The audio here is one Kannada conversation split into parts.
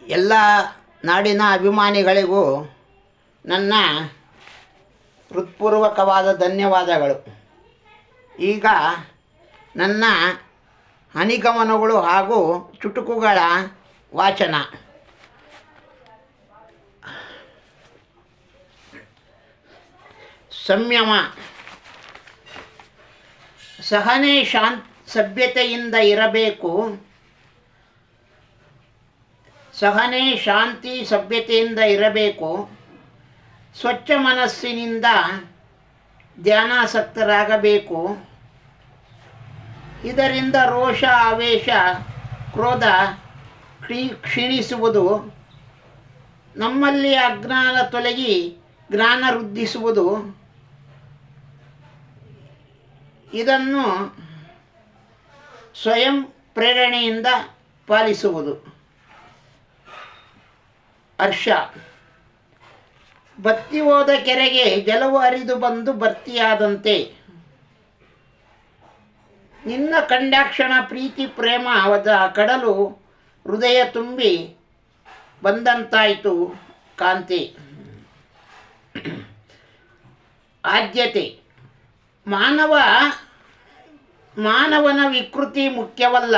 ಎಲ್ಲ ನಾಡಿನ ಅಭಿಮಾನಿಗಳಿಗೂ ನನ್ನ ಹೃತ್ಪೂರ್ವಕವಾದ ಧನ್ಯವಾದಗಳು. ಈಗ ನನ್ನ ಹನಿಗಮನಗಳು ಹಾಗೂ ಚುಟುಕುಗಳ ವಾಚನ. ಸಂಯಮ. ಸಹನೆ ಸಭ್ಯತೆಯಿಂದ ಇರಬೇಕು. ಸಹನೆ, ಶಾಂತಿ, ಸಭ್ಯತೆಯಿಂದ ಇರಬೇಕು. ಸ್ವಚ್ಛ ಮನಸ್ಸಿನಿಂದ ಧ್ಯಾನಾಸಕ್ತರಾಗಬೇಕು. ಇದರಿಂದ ರೋಷ, ಆವೇಶ, ಕ್ರೋಧ ಕ್ಷೀಣಿಸುವುದು. ನಮ್ಮಲ್ಲಿ ಅಜ್ಞಾನ ತೊಲಗಿ ಜ್ಞಾನ ವೃದ್ಧಿಸುವುದು. ಇದನ್ನು ಸ್ವಯಂ ಪ್ರೇರಣೆಯಿಂದ ಪಾಲಿಸುವುದು. ಹರ್ಷ. ಬತ್ತಿ ಹೋದ ಕೆರೆಗೆ ಜಲವು ಹರಿದು ಬಂದು ಭರ್ತಿಯಾದಂತೆ. ನಿನ್ನ ಕಂಡಾಕ್ಷಣ ಪ್ರೀತಿ ಪ್ರೇಮದ ಕಡಲು ಹೃದಯ ತುಂಬಿ ಬಂದಂತಾಯಿತು ಕಾಂತಿ. ಆದ್ಯತೆ. ಮಾನವನ ವಿಕೃತಿ ಮುಖ್ಯವಲ್ಲ,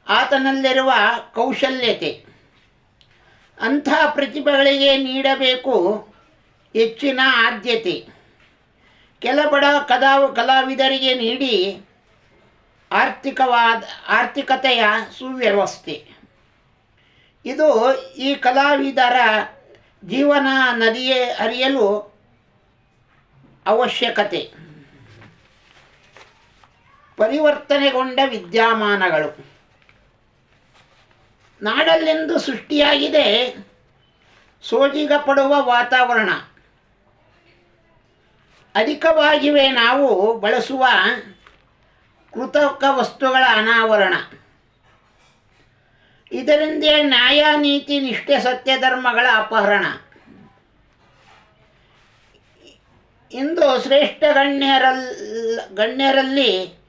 ಆತನಲ್ಲಿರುವ ಕೌಶಲ್ಯತೆ. ಅಂಥ ಪ್ರತಿಭೆಗಳಿಗೆ ನೀಡಬೇಕು ಹೆಚ್ಚಿನ ಆದ್ಯತೆ. ಕೆಲಬಡ ಕಲಾವಿದರಿಗೆ ನೀಡಿ ಆರ್ಥಿಕತೆಯ ಸುವ್ಯವಸ್ಥೆ. ಇದು ಈ ಕಲಾವಿದರ ಜೀವನ ನದಿಯೇ ಹರಿಯಲು ಅವಶ್ಯಕತೆ. ಪರಿವರ್ತನೆಗೊಂಡ ವಿದ್ಯಮಾನಗಳು. ನಾಡಲ್ಲೆಂದು ಸೃಷ್ಟಿಯಾಗಿದೆ ಸೋಜಿಗ ಪಡುವ ವಾತಾವರಣ. ಅಧಿಕವಾಗಿವೆ ನಾವು ಬಳಸುವ ಕೃತಕ ವಸ್ತುಗಳ ಅನಾವರಣ. ಇದರಿಂದ ನ್ಯಾಯ, ನೀತಿ, ನಿಷ್ಠೆ, ಸತ್ಯ, ಧರ್ಮಗಳ ಅಪಹರಣ. ಇಂದು ಶ್ರೇಷ್ಠ ಗಣ್ಯರಲ್ಲಿ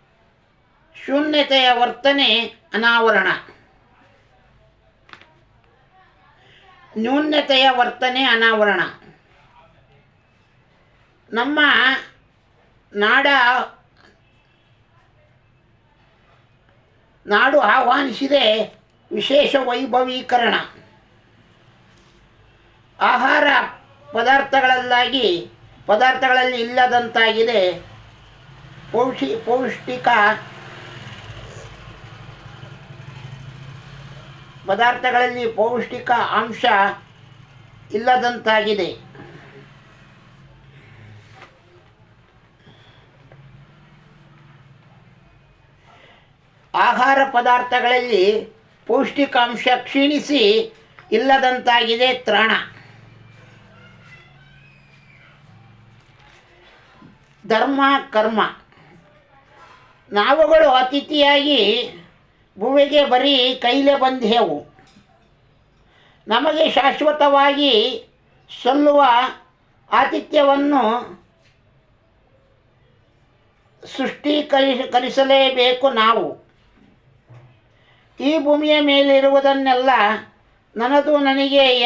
ಶೂನ್ಯತೆಯ ವರ್ತನೆ ಅನಾವರಣ. ನ್ಯೂನ್ಯತೆಯ ವರ್ತನೆ ಅನಾವರಣ. ನಮ್ಮ ನಾಡು ಆಹ್ವಾನಿಸಿದೆ ವಿಶೇಷ ವೈಭವೀಕರಣ. ಆಹಾರ ಪದಾರ್ಥಗಳಲ್ಲಿ ಇಲ್ಲದಂತಾಗಿದೆ ಪೌಷ್ಟಿಕ ಪದಾರ್ಥಗಳಲ್ಲಿ ಪೌಷ್ಟಿಕ ಅಂಶ ಇಲ್ಲದಂತಾಗಿದೆ. ಆಹಾರ ಪದಾರ್ಥಗಳಲ್ಲಿ ಪೌಷ್ಟಿಕಾಂಶ ಕ್ಷೀಣಿಸಿ ಇಲ್ಲದಂತಾಗಿದೆ ತ್ರಾಣ. ಧರ್ಮ, ಕರ್ಮ. ನಾವುಗಳು ಅತಿಥಿಯಾಗಿ ಭುವಿಗೆ ಬರೀ ಕೈಲೇ ಬಂದೆವು. ನಮಗೆ ಶಾಶ್ವತವಾಗಿ ಸಲ್ಲುವ ಆತಿಥ್ಯವನ್ನು ಸೃಷ್ಟೀಕರಿಸಲೇಬೇಕು ನಾವು. ಈ ಭೂಮಿಯ ಮೇಲಿರುವುದನ್ನೆಲ್ಲ ನನ್ನದು ನನಗೆ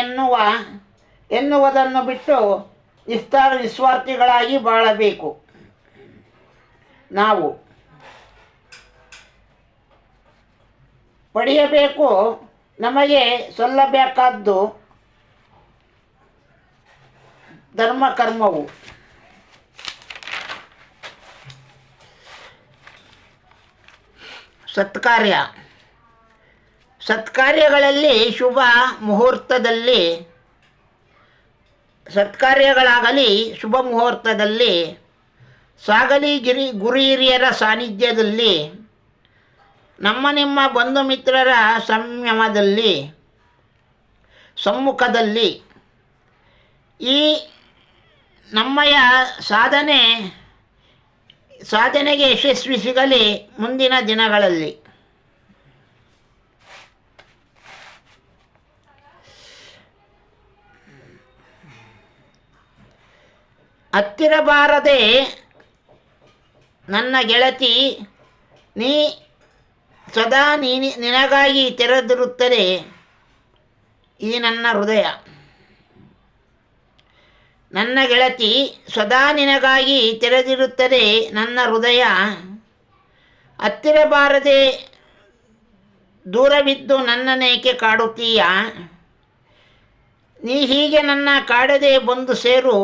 ಎನ್ನುವುದನ್ನು ಬಿಟ್ಟು ನಿಸ್ವಾರ್ಥಿಗಳಾಗಿ ಬಾಳಬೇಕು ನಾವು. ಪಡೆಯಬೇಕು ನಮಗೆ ಸಲ್ಲಬೇಕಾದ್ದು ಧರ್ಮ, ಕರ್ಮವು. ಸತ್ಕಾರ್ಯಗಳಲ್ಲಿ ಸತ್ಕಾರ್ಯಗಳಾಗಲಿ ಶುಭ ಮುಹೂರ್ತದಲ್ಲಿ ಸಾಗಲಿ ಗುರು ಹಿರಿಯರ ಸಾನ್ನಿಧ್ಯದಲ್ಲಿ, ನಿಮ್ಮ ಬಂಧು ಮಿತ್ರರ ಸಮ್ಮುಖದಲ್ಲಿ. ಈ ನಮ್ಮಯ ಸಾಧನೆಗೆ ಯಶಸ್ವಿ ಸಿಗಲಿ ಮುಂದಿನ ದಿನಗಳಲ್ಲಿ. ಹತ್ತಿರ ಬಾರದೆ ನನ್ನ ಗೆಳತಿ, ನೀ ಸದಾ ನಿನಗಾಗಿ ತೆರೆದಿರುತ್ತದೆ ಈ ನನ್ನ ಹೃದಯ. ನನ್ನ ಗೆಳತಿ, ಸದಾ ನಿನಗಾಗಿ ತೆರೆದಿರುತ್ತದೆ ನನ್ನ ಹೃದಯ. ಹತ್ತಿರ ಬಾರದೆ ದೂರವಿದ್ದು ನನ್ನನೇಕೆ ಕಾಡುತ್ತೀಯ. ನೀ ಹೀಗೆ ನನ್ನ ಕಾಡದೆ ಬಂದು ಸೇರು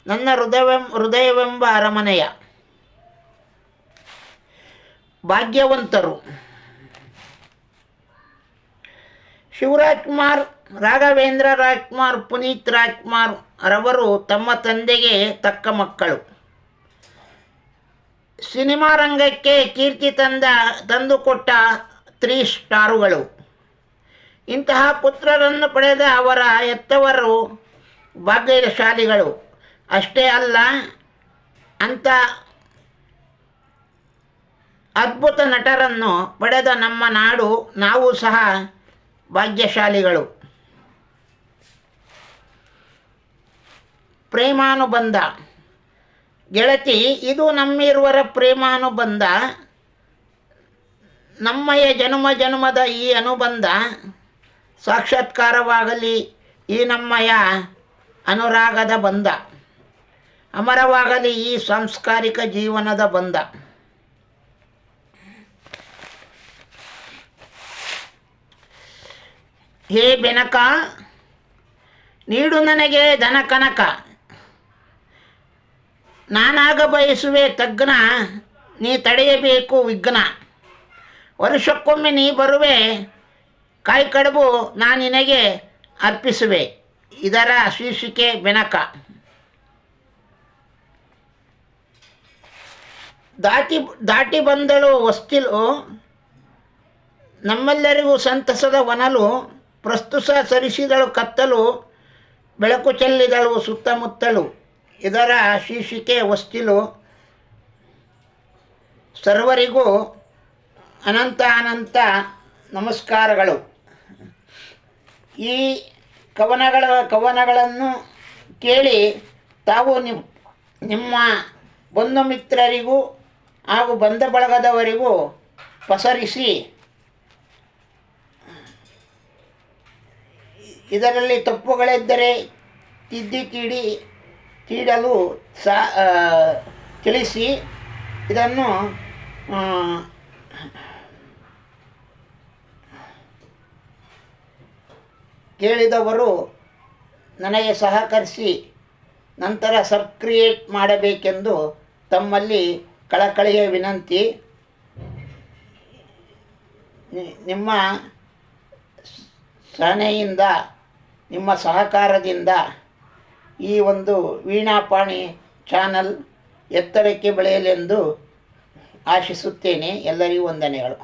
ನನ್ನ ಹೃದಯವೆಂಬ ಅರಮನೆಯ. ಭಾಗ್ಯವಂತರು. ಶಿವರಾಜ್ಕುಮಾರ್, ರಾಘವೇಂದ್ರ ರಾಜ್ಕುಮಾರ್, ಪುನೀತ್ ರಾಜ್ಕುಮಾರ್ ರವರು ತಮ್ಮ ತಂದೆಗೆ ತಕ್ಕ ಮಕ್ಕಳು. ಸಿನಿಮಾ ರಂಗಕ್ಕೆ ಕೀರ್ತಿ ತಂದುಕೊಟ್ಟ 3 ಸ್ಟಾರುಗಳು. ಇಂತಹ ಪುತ್ರರನ್ನು ಪಡೆದ ಅವರ ಹೆತ್ತವರು ಭಾಗ್ಯಶಾಲಿಗಳು. ಅಷ್ಟೇ ಅಲ್ಲ, ಅಂಥ ಅದ್ಭುತ ನಟರನ್ನು ಪಡೆದ ನಮ್ಮ ನಾಡು, ನಾವು ಸಹ ಭಾಗ್ಯಶಾಲಿಗಳು. ಪ್ರೇಮಾನುಬಂಧ. ಗೆಳತಿ, ಇದು ನಮ್ಮಿರುವರ ಪ್ರೇಮಾನುಬಂಧ. ನಮ್ಮಯ ಜನುಮ ಜನುಮದ ಈ ಅನುಬಂಧ ಸಾಕ್ಷಾತ್ಕಾರವಾಗಲಿ ಈ ನಮ್ಮಯ ಅನುರಾಗದ ಬಂಧ. ಅಮರವಾಗಲಿ ಈ ಸಾಂಸ್ಕಾರಿಕ ಜೀವನದ ಬಂಧ. ಹೇ ಬೆನಕ, ನೀಡು ನನಗೆ ಧನ ಕನಕ. ನಾನಾಗ ಬಯಸುವೆ ತಗ್ನ, ನೀ ತಡೆಯಬೇಕು ವಿಘ್ನ. ವರ್ಷಕ್ಕೊಮ್ಮೆ ನೀ ಬರುವೆ, ಕಾಯಿ ಕಡುಬು ನಾ ನಿನಗೆ ಅರ್ಪಿಸುವೆ. ಇದರ ಶೀರ್ಷಿಕೆ ಬೆನಕ. ದಾಟಿ ಬಂದಳು ಹೊಸ್ತಿಲು, ನಮ್ಮೆಲ್ಲರಿಗೂ ಸಂತಸದ ವನಲು. ಪ್ರಸ್ತುತ ಸರಿಸಿದಳು ಕತ್ತಲು, ಬೆಳಕು ಚೆಲ್ಲಿದಳು ಸುತ್ತಮುತ್ತಲು. ಇದರ ಶೀರ್ಷಿಕೆ ಹೊಸ್ತಿಲು. ಸರ್ವರಿಗೂ ಅನಂತ ನಮಸ್ಕಾರಗಳು. ಈ ಕವನಗಳನ್ನು ಕೇಳಿ ತಾವು ನಿಮ್ಮ ಬಂಧು ಮಿತ್ರರಿಗೂ ಹಾಗೂ ಬಂಧ ಬಳಗದವರಿಗೂ ಪಸರಿಸಿ, ಇದರಲ್ಲಿ ತಪ್ಪುಗಳಿದ್ದರೆ ತಿದ್ದಿ ತೀಡಲು ತಿಳಿಸಿ. ಇದನ್ನು ಕೇಳಿದವರು ನನಗೆ ಸಹಕರಿಸಿ ನಂತರ ಸಬ್ಸ್ಕ್ರಿಯೇಟ್ ಮಾಡಬೇಕೆಂದು ತಮ್ಮಲ್ಲಿ ಕಳಕಳಿಯ ವಿನಂತಿ. ನಿಮ್ಮ ಸಹನೆಯಿಂದ, ನಿಮ್ಮ ಸಹಕಾರದಿಂದ ಈ ಒಂದು ವೀಣಾಪಾಣಿ ಚಾನಲ್ ಎತ್ತರಕ್ಕೆ ಬೆಳೆಯಲೆಂದು ಆಶಿಸುತ್ತೇನೆ. ಎಲ್ಲರಿಗೂ ವಂದನೆಗಳು.